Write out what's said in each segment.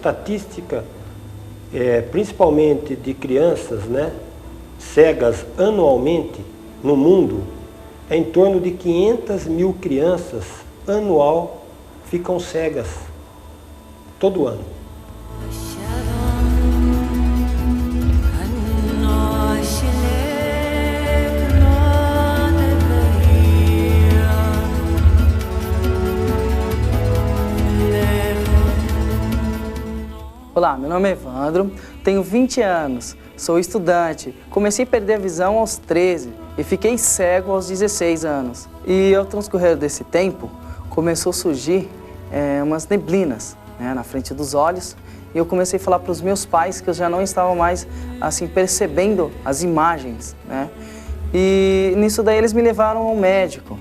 estatística, principalmente de crianças, né, cegas anualmente no mundo, é em torno de 500 mil crianças anual ficam cegas todo ano. Olá, meu nome é Evandro, tenho 20 anos, sou estudante, comecei a perder a visão aos 13 e fiquei cego aos 16 anos. E ao transcorrer desse tempo, começou a surgir umas neblinas, né, na frente dos olhos, e eu comecei a falar para os meus pais que eu já não estava mais assim, percebendo as imagens, né? E nisso daí eles me levaram ao médico,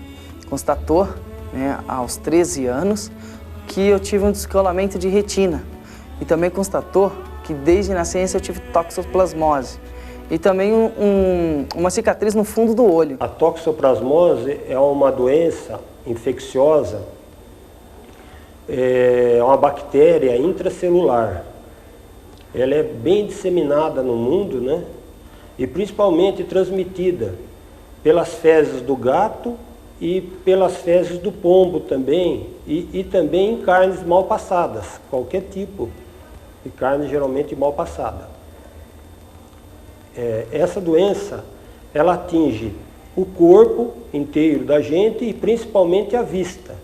constatou, né, aos 13 anos que eu tive um descolamento de retina. E também constatou que desde nascença eu tive toxoplasmose e também uma cicatriz no fundo do olho. A toxoplasmose é uma doença infecciosa, é uma bactéria intracelular. Ela é bem disseminada no mundo, né? E principalmente transmitida pelas fezes do gato e pelas fezes do pombo também, e também em carnes mal passadas, qualquer tipo de carne geralmente mal passada. Essa doença, ela atinge o corpo inteiro da gente e principalmente a vista.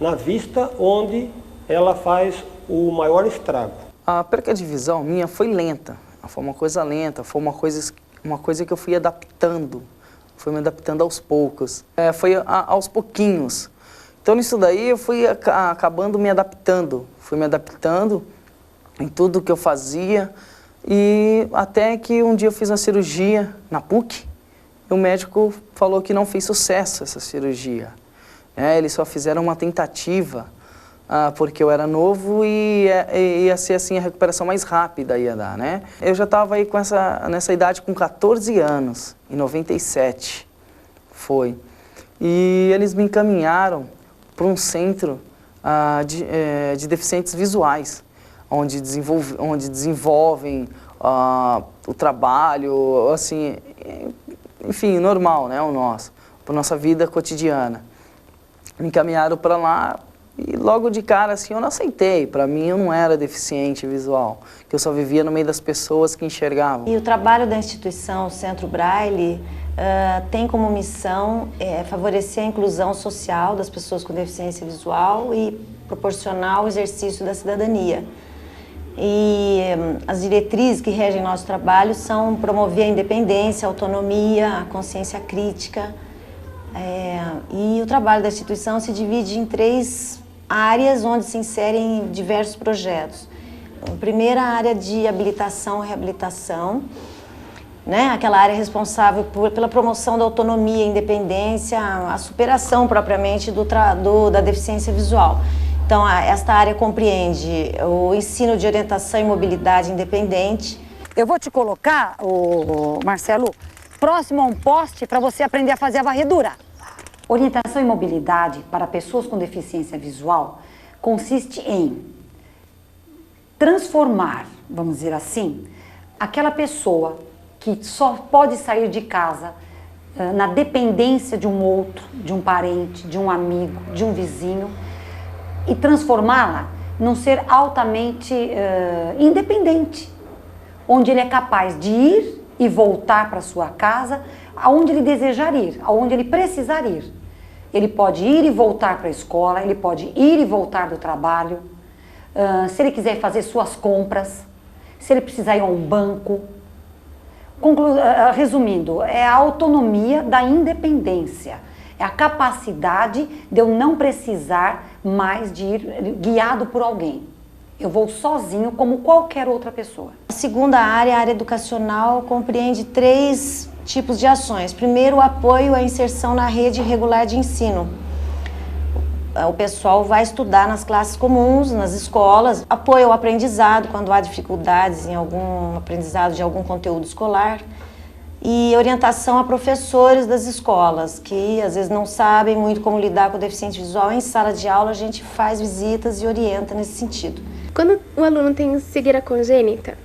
Na vista onde ela faz o maior estrago. A perca de visão minha foi lenta, foi uma coisa lenta, foi uma coisa que eu fui adaptando, fui me adaptando aos poucos, foi aos pouquinhos. Então nisso daí eu fui acabando me adaptando, fui me adaptando em tudo que eu fazia, e até que um dia eu fiz uma cirurgia na PUC, e o médico falou que não fez sucesso essa cirurgia. Eles só fizeram uma tentativa, porque eu era novo e ia ser assim a recuperação mais rápida ia dar, né? Eu já estava aí nessa idade com 14 anos, em 97, foi. E eles me encaminharam para um centro de deficientes visuais, onde desenvolvem o trabalho, assim, enfim, normal, né, o nosso, para nossa vida cotidiana. Me encaminharam para lá e logo de cara, assim, eu não aceitei. Para mim, eu não era deficiente visual, que eu só vivia no meio das pessoas que enxergavam. E o trabalho da instituição Centro Braille tem como missão favorecer a inclusão social das pessoas com deficiência visual e proporcionar o exercício da cidadania. E as diretrizes que regem nosso trabalho são promover a independência, a autonomia, a consciência crítica. E o trabalho da instituição se divide em 3 áreas onde se inserem diversos projetos. A primeira, a área de habilitação e reabilitação, né? Aquela área responsável pela promoção da autonomia, independência, a superação propriamente da deficiência visual. Então, esta área compreende o ensino de orientação e mobilidade independente. Eu vou te colocar, Marcelo, próximo a um poste para você aprender a fazer a varredura. Orientação e mobilidade para pessoas com deficiência visual consiste em transformar, vamos dizer assim, aquela pessoa que só pode sair de casa na dependência de um outro, de um parente, de um amigo, de um vizinho, e transformá-la num ser altamente independente, onde ele é capaz de ir e voltar para sua casa, aonde ele desejar ir, aonde ele precisar ir. Ele pode ir e voltar para a escola, ele pode ir e voltar do trabalho, se ele quiser fazer suas compras, se ele precisar ir a um banco. Resumindo, é a autonomia da independência. É a capacidade de eu não precisar mais de ir guiado por alguém. Eu vou sozinho como qualquer outra pessoa. A segunda área, a área educacional, compreende 3 tipos de ações. Primeiro, o apoio à inserção na rede regular de ensino. O pessoal vai estudar nas classes comuns, nas escolas. Apoio ao aprendizado, quando há dificuldades em algum aprendizado de algum conteúdo escolar. E orientação a professores das escolas, que às vezes não sabem muito como lidar com o deficiente visual. Em sala de aula a gente faz visitas e orienta nesse sentido. Quando o aluno tem cegueira congênita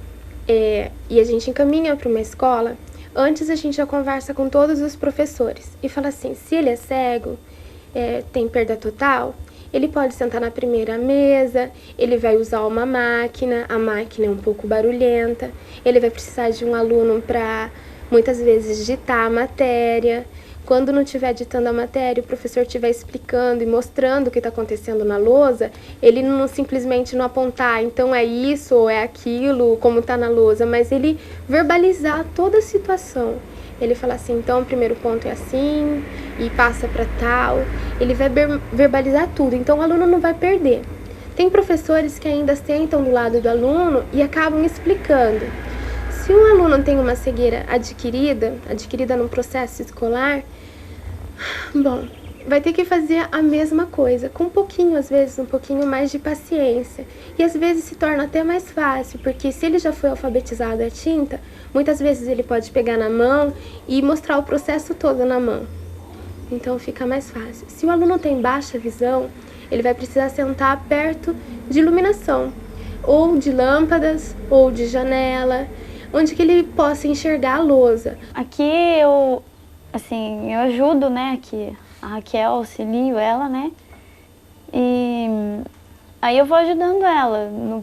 e a gente encaminha para uma escola, antes a gente já conversa com todos os professores e fala assim, se ele é cego, tem perda total, ele pode sentar na primeira mesa, ele vai usar uma máquina, a máquina é um pouco barulhenta, ele vai precisar de um aluno para, muitas vezes, ditar a matéria. Quando não estiver ditando a matéria, o professor estiver explicando e mostrando o que está acontecendo na lousa, ele não simplesmente não apontar, então é isso ou é aquilo, como está na lousa, mas ele verbalizar toda a situação. Ele fala assim, então o primeiro ponto é assim, e passa para tal. Ele vai verbalizar tudo, então o aluno não vai perder. Tem professores que ainda sentam do lado do aluno e acabam explicando. Se um aluno tem uma cegueira adquirida no processo escolar, bom, vai ter que fazer a mesma coisa, com um pouquinho, às vezes, um pouquinho mais de paciência. E às vezes se torna até mais fácil, porque se ele já foi alfabetizado à tinta, muitas vezes ele pode pegar na mão e mostrar o processo todo na mão. Então fica mais fácil. Se o aluno tem baixa visão, ele vai precisar sentar perto de iluminação, ou de lâmpadas, ou de janela, onde que ele possa enxergar a lousa. Aqui eu ajudo, né, aqui a Raquel, auxilio ela, né, e aí eu vou ajudando ela no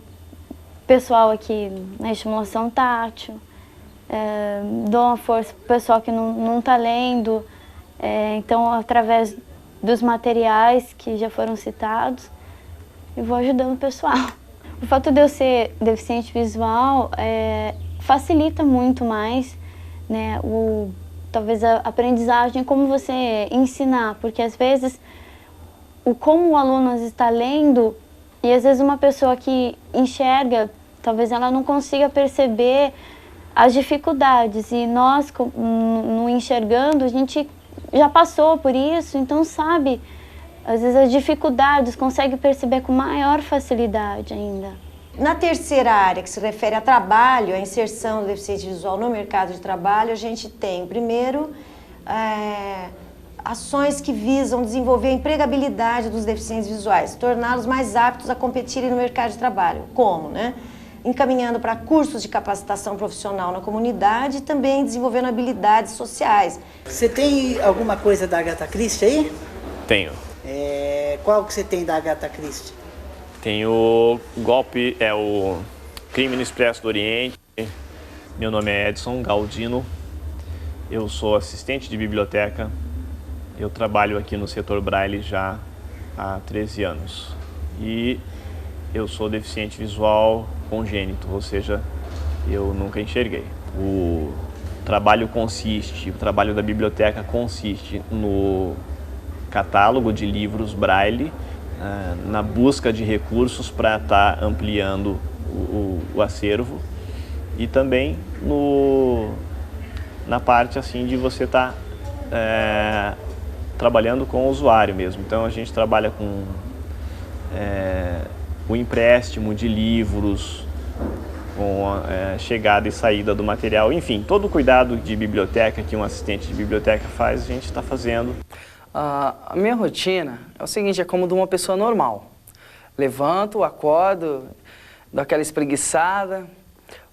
pessoal aqui na estimulação tátil, dou uma força pro pessoal que não tá lendo, então através dos materiais que já foram citados, eu vou ajudando o pessoal. O fato de eu ser deficiente visual facilita muito mais, né, talvez a aprendizagem, como você ensinar, porque às vezes como o aluno está lendo e às vezes uma pessoa que enxerga, talvez ela não consiga perceber as dificuldades e nós, no enxergando, a gente já passou por isso, então sabe, às vezes as dificuldades consegue perceber com maior facilidade ainda. Na terceira área, que se refere a trabalho, a inserção do deficiente visual no mercado de trabalho, a gente tem, primeiro, ações que visam desenvolver a empregabilidade dos deficientes visuais, torná-los mais aptos a competirem no mercado de trabalho. Como, né? Encaminhando para cursos de capacitação profissional na comunidade e também desenvolvendo habilidades sociais. Você tem alguma coisa da Agatha Christie aí? Tenho. Qual que você tem da Agatha Christie? Tem o golpe, o Crime no Expresso do Oriente. Meu nome é Edson Galdino. Eu sou assistente de biblioteca. Eu trabalho aqui no setor Braille já há 13 anos. E eu sou deficiente visual congênito, ou seja, eu nunca enxerguei. O trabalho da biblioteca consiste no catálogo de livros Braille, na busca de recursos para estar ampliando o acervo e também na parte assim de você estar trabalhando com o usuário mesmo. Então a gente trabalha com o empréstimo de livros, com a chegada e saída do material, enfim, todo o cuidado de biblioteca que um assistente de biblioteca faz, a gente está fazendo. A minha rotina é o seguinte, é como de uma pessoa normal. Levanto, acordo, dou aquela espreguiçada,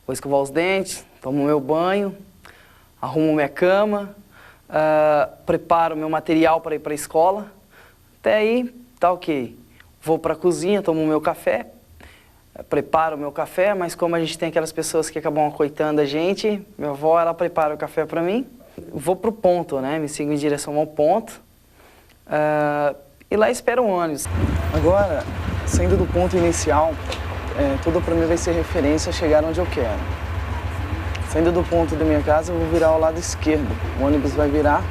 vou escovar os dentes, tomo meu banho, arrumo minha cama, preparo meu material para ir para a escola. Até aí, tá ok. Vou para a cozinha, tomo meu café, preparo meu café, mas como a gente tem aquelas pessoas que acabam acoitando a gente, minha avó, ela prepara o café para mim. Vou pro ponto, né? Me sigo em direção ao ponto. E lá espero um ônibus. Agora, saindo do ponto inicial, tudo para mim vai ser referência a chegar onde eu quero. Saindo do ponto da minha casa, eu vou virar ao lado esquerdo. O ônibus vai virar,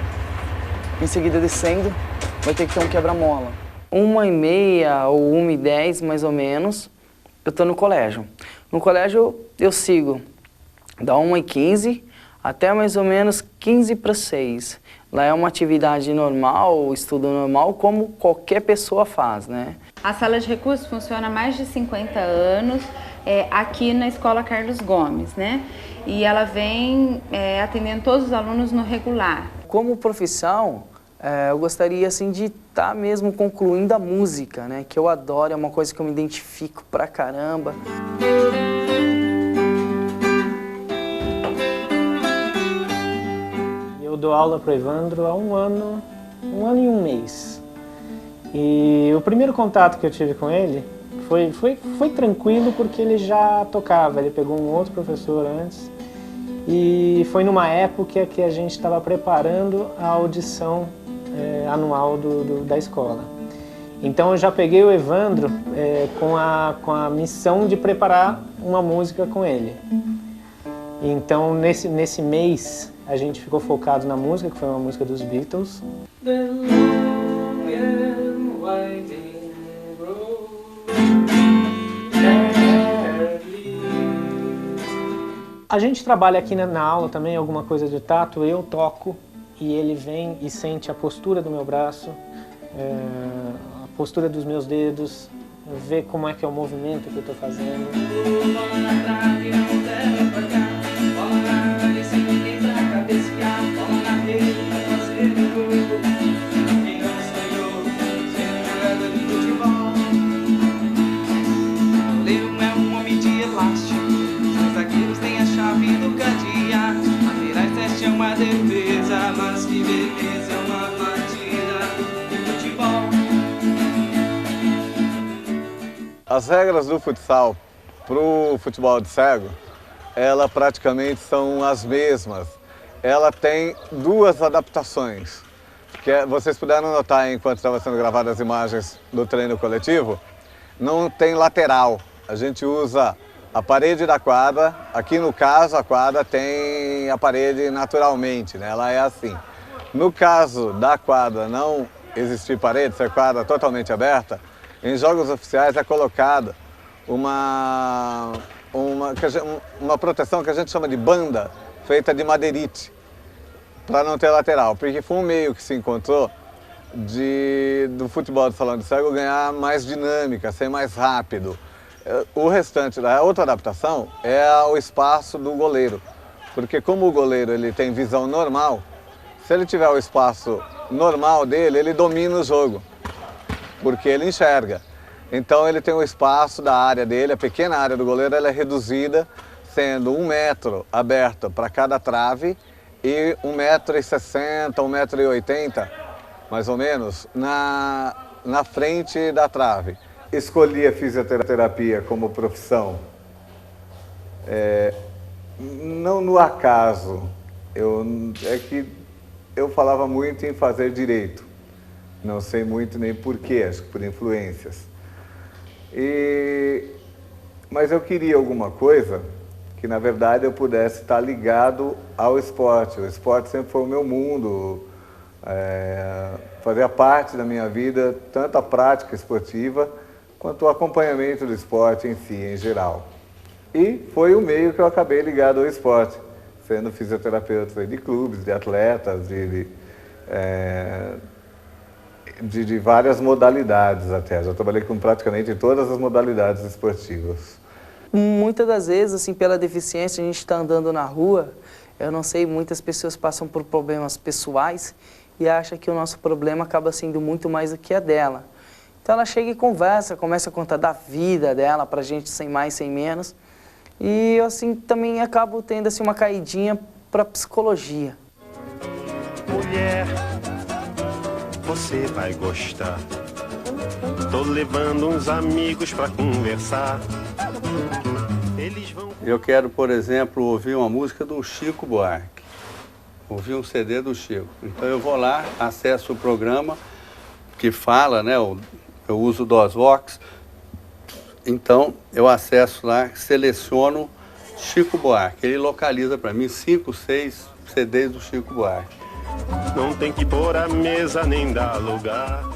em seguida descendo, vai ter que ter um quebra-mola. 1h30 ou 1h10, mais ou menos, eu estou no colégio. No colégio eu sigo da 1h15 até mais ou menos 15:06. Lá é uma atividade normal, estudo normal, como qualquer pessoa faz, né? A sala de recursos funciona há mais de 50 anos, aqui na Escola Carlos Gomes, né? E ela vem atendendo todos os alunos no regular. Como profissão, eu gostaria assim de estar mesmo concluindo a música, né? Que eu adoro, é uma coisa que eu me identifico pra caramba. Eu dou aula para o Evandro há um ano e um mês. E o primeiro contato que eu tive com ele foi tranquilo porque ele já tocava, ele pegou um outro professor antes. E foi numa época que a gente estava preparando a audição anual da escola. Então eu já peguei o Evandro com a missão de preparar uma música com ele. Então nesse mês a gente ficou focado na música, que foi uma música dos Beatles. A gente trabalha aqui na aula também alguma coisa de tato, eu toco e ele vem e sente a postura do meu braço, a postura dos meus dedos, vê como é que é o movimento que eu estou fazendo. Uma defesa, mas que beleza é uma partida de futebol. As regras do futsal para o futebol de cego, elas praticamente são as mesmas. Ela tem duas adaptações. Que vocês puderam notar enquanto estavam sendo gravadas as imagens do treino coletivo, não tem lateral. A gente usa a parede da quadra, aqui no caso a quadra tem a parede naturalmente, né? Ela é assim. No caso da quadra não existir parede, ser quadra totalmente aberta, em jogos oficiais é colocada uma proteção que a gente chama de banda, feita de madeirite, para não ter lateral, porque foi um meio que se encontrou do futebol de salão de cego ganhar mais dinâmica, ser mais rápido. O restante, a outra adaptação é o espaço do goleiro, porque como o goleiro ele tem visão normal, se ele tiver o espaço normal dele, ele domina o jogo, porque ele enxerga. Então ele tem o espaço da área dele, a pequena área do goleiro ela é reduzida, sendo 1 metro aberta para cada trave e 1,60 m, 1,80 m, mais ou menos, na frente da trave. Escolhi a fisioterapia como profissão, não no acaso, é que eu falava muito em fazer direito, não sei muito nem porquê, acho que por influências. Mas eu queria alguma coisa que na verdade eu pudesse estar ligado ao esporte, o esporte sempre foi o meu mundo, fazia parte da minha vida, tanto a prática esportiva, quanto o acompanhamento do esporte em si, em geral. E foi o meio que eu acabei ligado ao esporte, sendo fisioterapeuta de clubes, de atletas, de várias modalidades até. Já trabalhei com praticamente todas as modalidades esportivas. Muitas das vezes, assim, pela deficiência, a gente está andando na rua, eu não sei, muitas pessoas passam por problemas pessoais e acham que o nosso problema acaba sendo muito mais do que a dela. Então ela chega e conversa, começa a contar da vida dela pra gente, sem mais, sem menos. E eu assim também acabo tendo assim uma caidinha pra psicologia. Mulher, você vai gostar. Tô levando uns amigos pra conversar. Eles vão... Eu quero, por exemplo, ouvir uma música do Chico Buarque. Ouvir um CD do Chico. Então eu vou lá, acesso o programa que fala, né? Eu uso o DOSVox, então eu acesso lá, seleciono Chico Buarque. Ele localiza para mim 5, 6 CDs do Chico Buarque. Não tem que pôr a mesa nem dar lugar.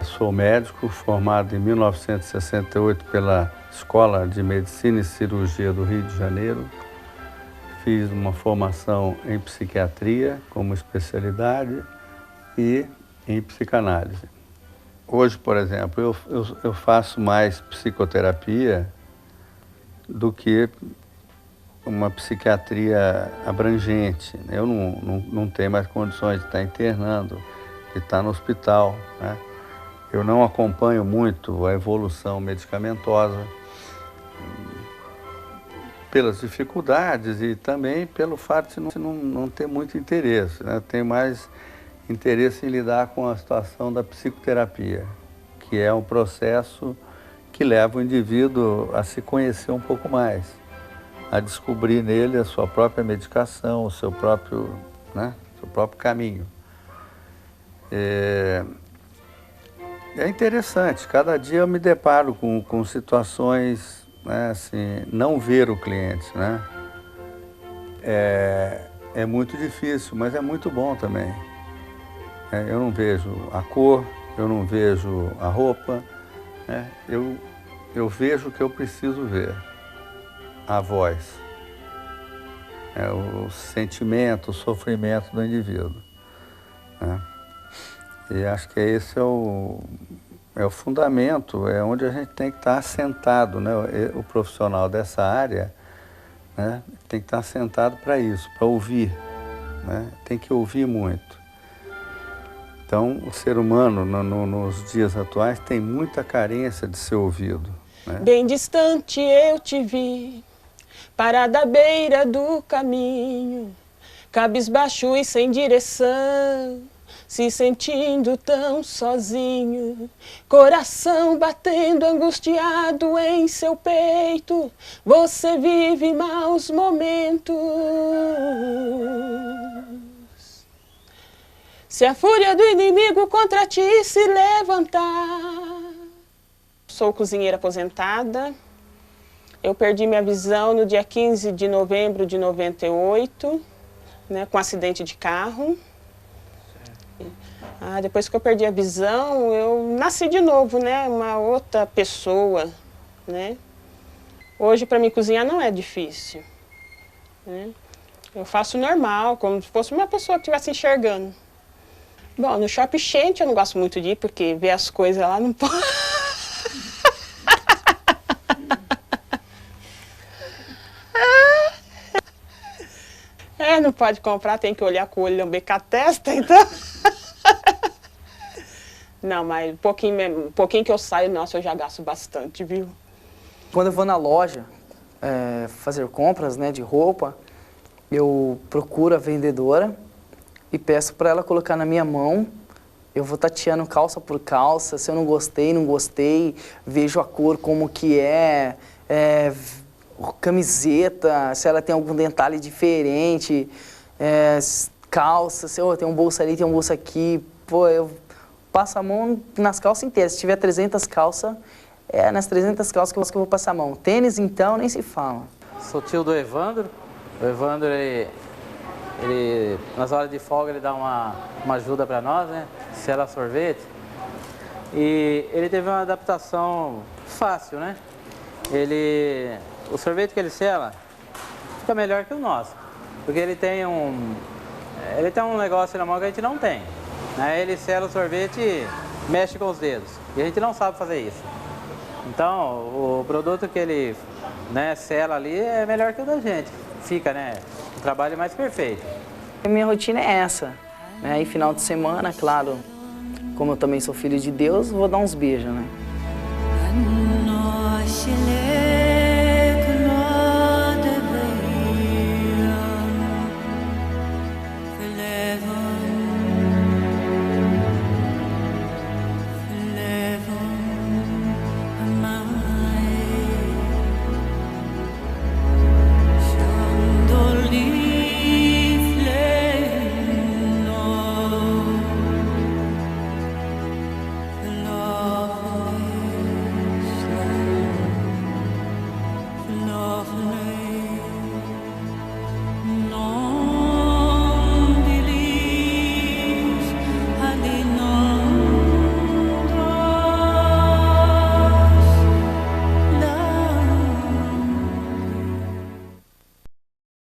Sou médico, formado em 1968 pela Escola de Medicina e Cirurgia do Rio de Janeiro. Fiz uma formação em psiquiatria como especialidade e em psicanálise. Hoje, por exemplo, eu faço mais psicoterapia do que uma psiquiatria abrangente. Eu não tenho mais condições de estar internando, de estar no hospital, né? Eu não acompanho muito a evolução medicamentosa pelas dificuldades e também pelo fato de não ter muito interesse, né? Tenho mais interesse em lidar com a situação da psicoterapia, que é um processo que leva o indivíduo a se conhecer um pouco mais, a descobrir nele a sua própria medicação, o seu próprio, né, seu próprio caminho. É interessante, cada dia eu me deparo com situações, né, assim, não ver o cliente, né? É muito difícil, mas é muito bom também. Eu não vejo a cor, eu não vejo a roupa, né? Eu vejo o que eu preciso ver, a voz, o sentimento, o sofrimento do indivíduo, né? E acho que esse é o fundamento, é onde a gente tem que estar assentado, né? O profissional dessa área, né, tem que estar assentado para isso, para ouvir, né? Tem que ouvir muito. Então, o ser humano, nos dias atuais, tem muita carência de ser ouvido, né? Bem distante eu te vi, parada à beira do caminho, cabisbaixo e sem direção, se sentindo tão sozinho, coração batendo angustiado em seu peito, você vive maus momentos. Se a fúria do inimigo contra ti se levantar. Sou cozinheira aposentada. Eu perdi minha visão no dia 15 de novembro de 98, né, com um acidente de carro. Depois que eu perdi a visão, eu nasci de novo, né, uma outra pessoa, né. Hoje, para mim, cozinhar não é difícil, né. Eu faço normal, como se fosse uma pessoa que estivesse enxergando. Bom, no shopping Chente eu não gosto muito de ir, porque ver as coisas lá não pode. Não pode comprar, tem que olhar com o olho, lamber com a testa, então. Não, mas um pouquinho que eu saio, nossa, eu já gasto bastante, viu? Quando eu vou na loja fazer compras, né, de roupa, eu procuro a vendedora e peço para ela colocar na minha mão. Eu vou tateando calça por calça, se eu não gostei, vejo a cor como que camiseta, se ela tem algum detalhe diferente, calça, se tem um bolso ali, tem um bolso aqui, pô, eu passo a mão nas calças inteiras. Se tiver 300 calças, nas 300 calças que eu vou passar a mão. Tênis, então, nem se fala. Sou tio do Evandro. O Evandro, ele nas horas de folga, ele dá uma ajuda para nós, né? Sela sorvete. E ele teve uma adaptação fácil, né? O sorvete que ele sela fica melhor que o nosso, porque ele tem um negócio na mão que a gente não tem, né? Ele sela o sorvete e mexe com os dedos, e a gente não sabe fazer isso. Então, o produto que ele, né, sela ali é melhor que o da gente, fica, né, um trabalho mais perfeito. A minha rotina é essa, né? E final de semana, claro, como eu também sou filho de Deus, vou dar uns beijos, né?